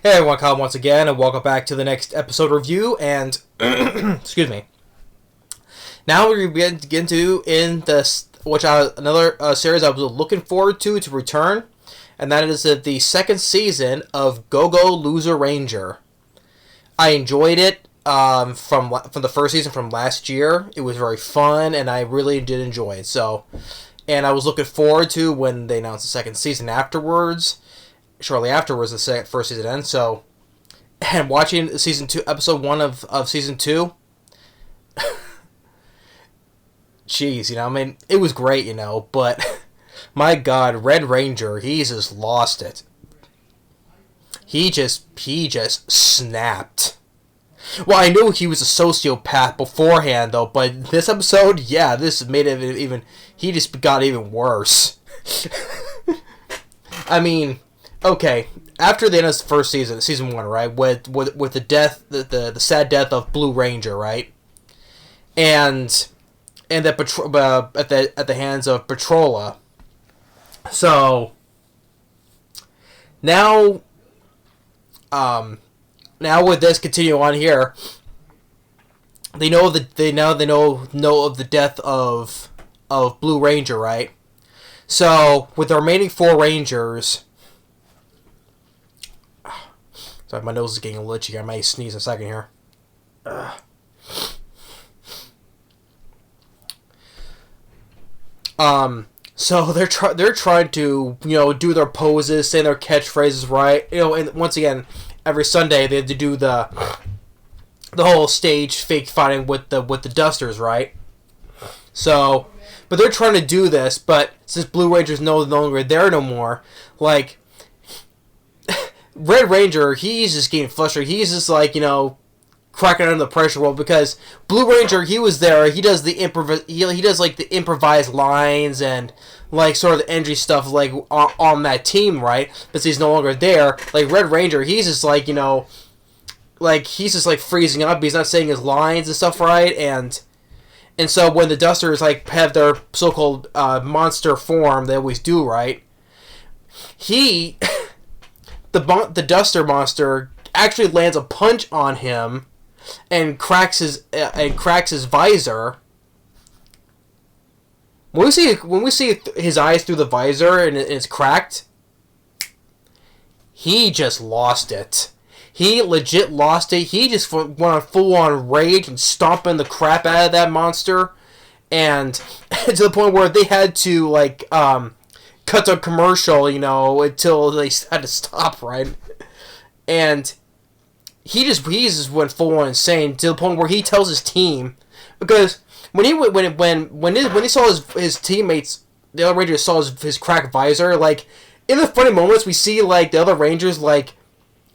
Hey everyone, Kyle once again, and welcome back to the next episode review. And excuse me. Now we're going to get into another series I was looking forward to return, and that is the second season of Go-Go Loser Ranger. I enjoyed it from the first season from last year. It was very fun, and I really did enjoy it. And I was looking forward to when they announced the second season afterwards. Shortly afterwards, the first season ends. And watching season 2, episode 1 of season 2, jeez, I mean, it was great, but my God, Red Ranger, he's just lost it. He just snapped. Well, I knew he was a sociopath beforehand, though, but this episode, yeah, this made it even. He just got even worse. I mean, okay, after the end of the first season 1, right, with the death, the sad death of Blue Ranger, right, and at the hands of Patrolla. So now, with this continue on here, they know of the death of Blue Ranger, right? So with the remaining 4 Rangers, sorry, my nose is getting a little itchy. I might sneeze in a second here. So they're trying to do their poses, say their catchphrases right. And once again, every Sunday they have to do the whole stage fake fighting with the Dusters, right? So, but they're trying to do this, but since Blue Ranger's no longer there no more, like Red Ranger, he's just getting frustrated. He's just like, cracking under the pressure world, because Blue Ranger, he was there. He does he does like the improvised lines and like sort of the energy stuff like on that team, right? But he's no longer there. Like Red Ranger, he's just like, like he's just like freezing up. He's not saying his lines and stuff right, and so when the Dusters like have their so-called monster form, they always do, right? The Duster monster actually lands a punch on him and cracks his visor. When we see his eyes through the visor and it's cracked, he just lost it. He legit lost it. He just went on full-on rage and stomping the crap out of that monster, and to the point where they had to like cut the commercial, until they had to stop, right? And he just went full-on insane to the point where he tells his team, because when he saw his teammates, the other Rangers saw his cracked visor, like in the funny moments we see like the other Rangers like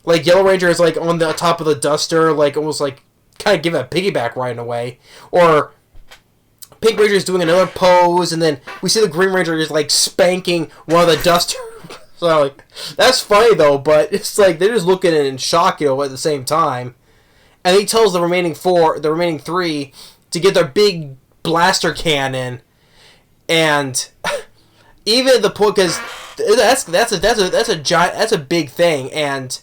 Yellow Ranger is like on the top of the Duster, like almost like kind of giving a piggyback ride in a way, or Pink Ranger is doing another pose, and then we see the Green Ranger is like spanking one of the Dusters. So like that's funny though, but it's like they're just looking in shock, at the same time. And he tells the remaining 3, to get their big blaster cannon, and even the point, because that's a big thing, and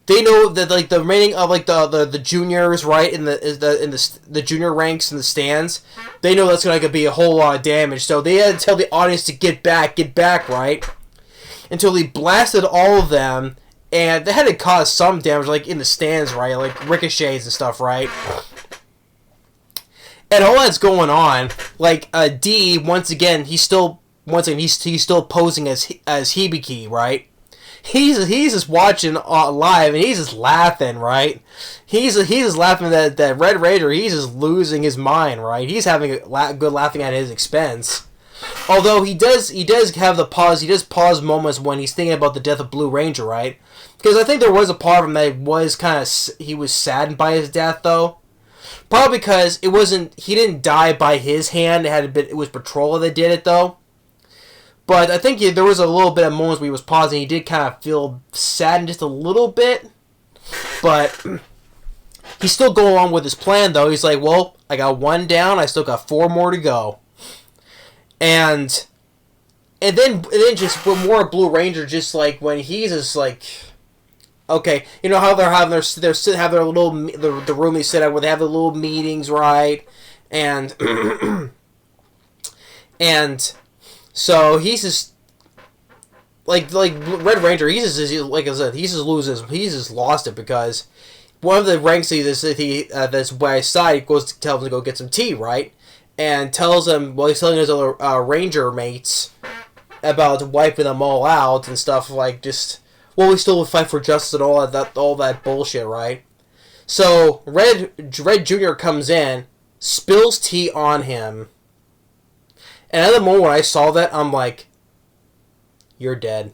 they know that like the remaining of like the juniors, right, in the junior ranks in the stands, they know that's gonna be a whole lot of damage. So they had to tell the audience to get back, right, until he blasted all of them, and they had to cause some damage, like in the stands, right, like ricochets and stuff, right. And all that's going on, like D once again he's still posing as Hibiki, right. He's just watching live, and he's just laughing, right? He's just laughing that Red Ranger, he's just losing his mind, right? He's having good laughing at his expense. Although he does have the pause. He does pause moments when he's thinking about the death of Blue Ranger, right? Because I think there was a part of him that he was saddened by his death, though. Probably because he didn't die by his hand. It was Patrolla that did it, though. But I think there was a little bit of moments where he was pausing. He did kind of feel saddened just a little bit. But he's still going on with his plan, though. He's like, well, I got 1 down. I still got 4 more to go. And then just with more Blue Ranger, just like when he's just like okay, you know how they're having have their little the room they sit at where they have the little meetings, right? And and so he's just like Red Ranger. He's just like I said, he's just lost it because one of the ranks that's by his side goes to tell him to go get some tea, right? And tells him, well, he's telling his other ranger mates about wiping them all out and stuff like just, well, we still would fight for justice and all that bullshit, right? So Red Jr. comes in, spills tea on him, and at the moment when I saw that, I'm like, you're dead.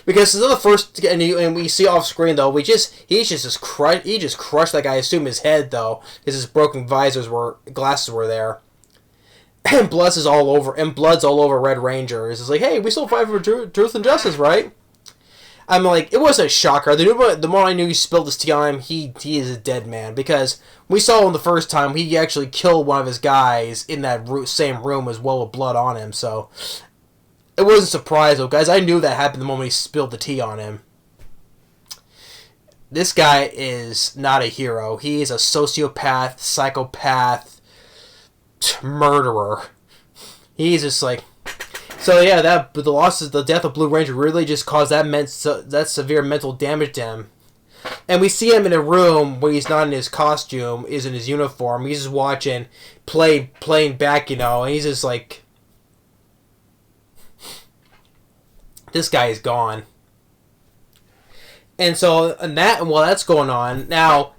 Because this is the first, and we see off screen though, he just crushed that guy. I assume his head though, because his broken glasses were there, and blood's all over Red Ranger. It's just like, hey, we still fight for truth and justice, right? I'm like, it wasn't a shocker. The moment I knew he spilled his tea on him, he is a dead man, because we saw him the first time. He actually killed one of his guys in that same room as well with blood on him. So it wasn't a surprise though, guys. I knew that happened the moment he spilled the tea on him. This guy is not a hero. He is a sociopath, psychopath, murderer. He's just like, so yeah, the death of Blue Ranger really just caused that severe mental damage to him. And we see him in a room where he's not in his costume, is in his uniform. He's just watching, playing back, and he's just like, this guy is gone. And so, while that's going on, now,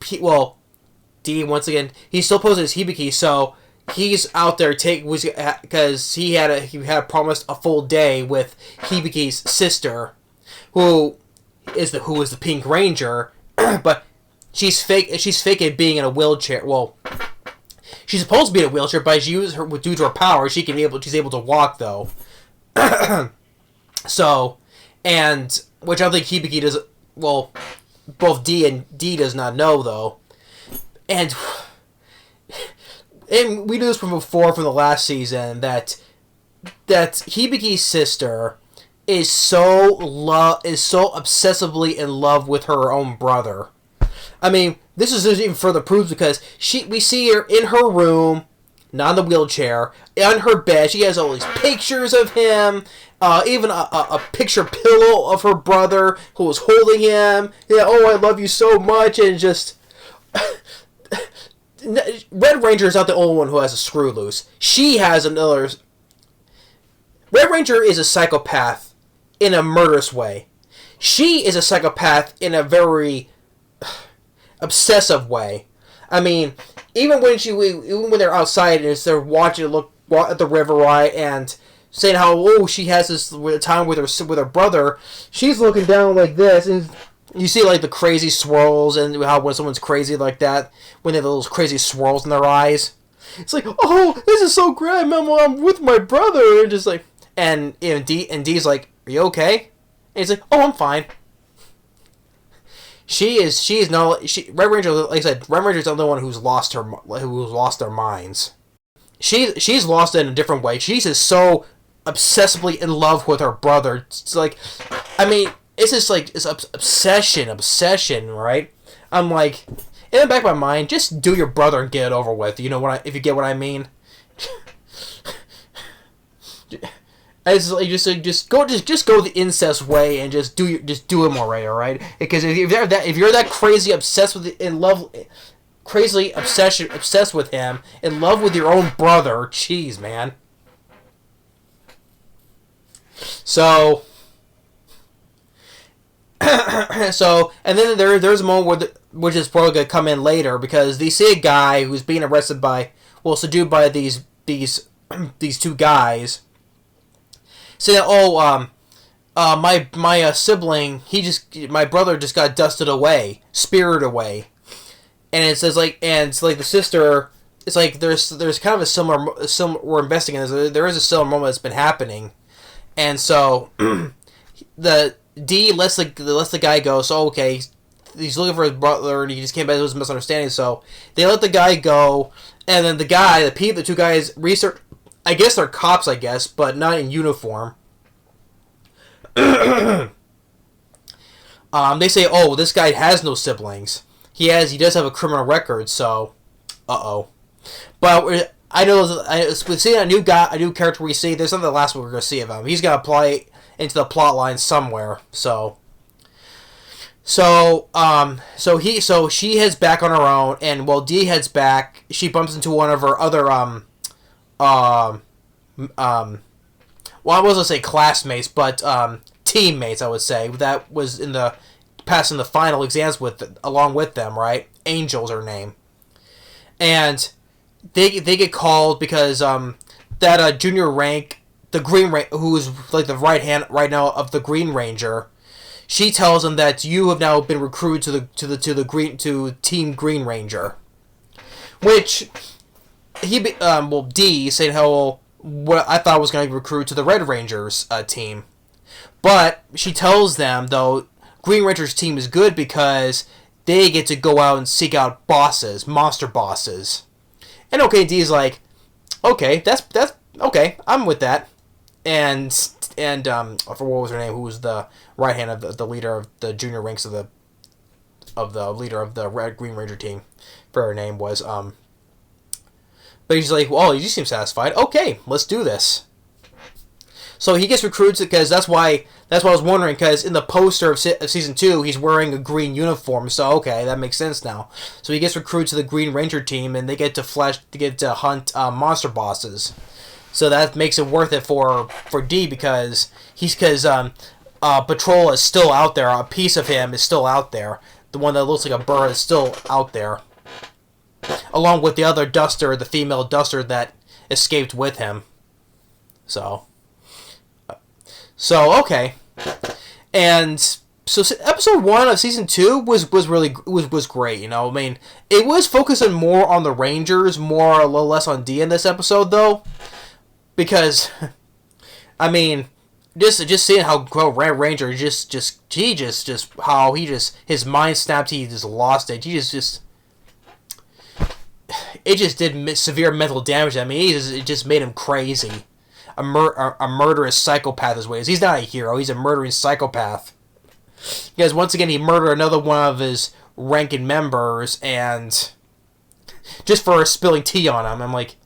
D, once again, he still poses Hibiki, so he's out there because he had promised a full day with Hibiki's sister, who is the Pink Ranger, but she's fake at being in a wheelchair. Well, she's supposed to be in a wheelchair, but due to her power, she's able to walk though. So, and which I think Hibiki does. Well, both D and D does not know though, and we knew this from before from the last season that Hibiki's sister is so obsessively in love with her own brother. I mean, this is even further proof because we see her in her room, not in the wheelchair, on her bed. She has all these pictures of him, even a picture pillow of her brother who was holding him. Yeah, oh, I love you so much, and just Red Ranger is not the only one who has a screw loose. She has another. Red Ranger is a psychopath in a murderous way. She is a psychopath in a very obsessive way. I mean, even when they're outside and they're watching look at the river, right, and saying how she has this time with her brother, she's looking down like this, and you see like the crazy swirls, and how when someone's crazy like that, when they have those crazy swirls in their eyes, it's like, oh, this is so great, I'm with my brother, and just like, and D's like, are you okay? And he's like, oh, I'm fine. Red Ranger, like I said, Red Ranger's the only one who's lost their minds. She's lost it in a different way. She's just so obsessively in love with her brother. It's like, I mean, it's just like it's obsession, right? I'm like, in the back of my mind, just do your brother and get it over with. You know if you get what I mean. It's like just go the incest way and just do him already, all right? Because if you're that crazy obsessed obsessed with him, in love with your own brother, jeez, man. So, and then there's a moment which is probably gonna come in later because they see a guy who's being subdued by these two guys. Say, my sibling, my brother just got dusted away, spirited away, and it's like the sister. It's like there's kind of a similar we're investigating this. There is a similar moment that's been happening, and so the D lets the guy go. So okay, he's looking for his brother, and he just came back to his misunderstanding. So they let the guy go, and then the two guys research. I guess they're cops, but not in uniform. They say, oh, this guy has no siblings. He does have a criminal record, so, uh-oh. But I know we see a new character we see. There's not the last one we're gonna see of him. He's gonna apply into the plot line somewhere. So she heads back on her own, and while Dee heads back, she bumps into one of her other well, I wasn't say classmates, but teammates, I would say, that was passing the final exams along with them, right? Angel's her name, and they get called because that junior rank, the Green Ranger, who is like the right hand right now of the Green Ranger, she tells him that you have now been recruited to Team Green Ranger, which D saying how what I thought was going to be recruited to the Red Rangers team, but she tells them though Green Ranger's team is good because they get to go out and seek out monster bosses. And okay, Dee's like, okay, that's okay, I'm with that. And for what was her name? Who was the right hand of the leader of the junior ranks of the leader of the Green Ranger team? For her name was But he's like, well, you seem satisfied. Okay, let's do this. So he gets recruited because that's why I was wondering, because in the poster of season 2, he's wearing a green uniform. So okay, that makes sense now. So he gets recruited to the Green Ranger team, and they get to hunt monster bosses. So that makes it worth it for D because Patrol is still out there. A piece of him is still out there. The one that looks like a bird is still out there, along with the other Duster, the female Duster that escaped with him. So okay. And so episode 1 of season 2 was great, you know. I mean, it was focusing more on the Rangers, more a little less on D in this episode though, because I mean, just seeing how Red Ranger just how his mind snapped, he just lost it. It just did severe mental damage. I mean, it just made him crazy. A murderous psychopath is what he is. He's not a hero. He's a murdering psychopath. Because once again, he murdered another one of his ranking members, and just for spilling tea on him. I'm like,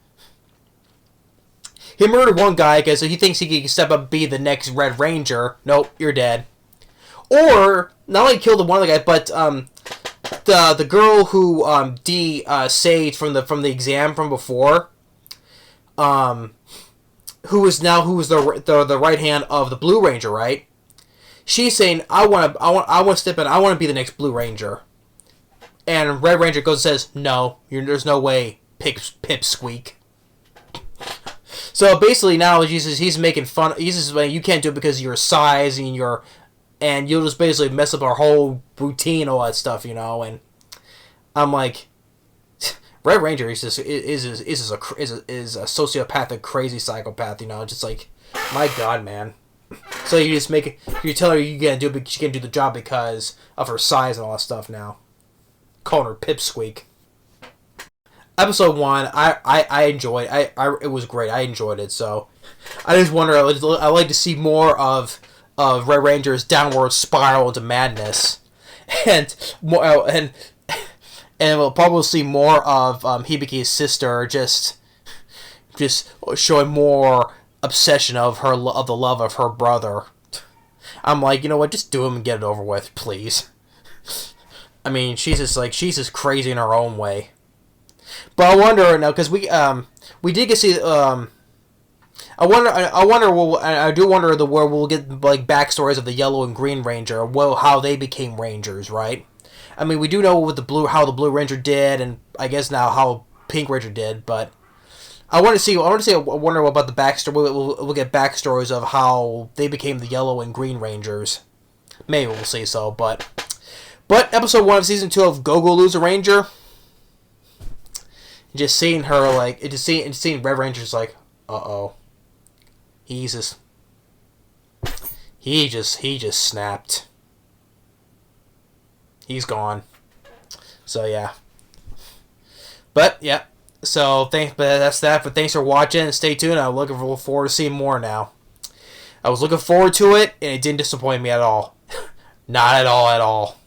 he murdered one guy because he thinks he can step up and be the next Red Ranger. Nope, you're dead. Or not only killed one of the guys, but the girl who D saved from the exam from before, who was the right hand of the Blue Ranger, right? She's saying, I want to step in. I want to be the next Blue Ranger. And Red Ranger goes and says, no, there's no way, Pipsqueak. So basically now he's making fun. He's just saying, you can't do it because of your size and you'll just basically mess up our whole routine, all that stuff, you know. And I'm like, Red Ranger is a sociopathic, crazy psychopath, you know. Just like, my God, man. So you tell her you can't do it, but she can't do the job because of her size and all that stuff now. Calling her Pipsqueak. Episode 1, I enjoyed. It was great. I enjoyed it. So I just wonder. I like to see more of Red Ranger's downward spiral into madness, and we'll probably see more of Hibiki's sister just showing more obsession of the love of her brother. I'm like, you know what? Just do him and get it over with, please. I mean, she's just crazy in her own way. But I wonder now, because we did get to see I do wonder where we'll get like backstories of the Yellow and Green Ranger, how they became Rangers, right? I mean, we do know how the Blue Ranger did, and I guess now how Pink Ranger did, but I wonder about the backstory. We'll get backstories of how they became the Yellow and Green Rangers. Maybe we'll see so, but episode 1 of season 2 of Go-Go Lose a Ranger. Just seeing her seeing Red Ranger's like, uh-oh. He just snapped. He's gone. So yeah. But yeah. So that's that. But thanks for watching and stay tuned. I'm looking forward to seeing more now. I was looking forward to it and it didn't disappoint me at all. Not at all, at all.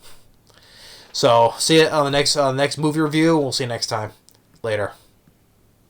So, see you on the next movie review. We'll see you next time. Later.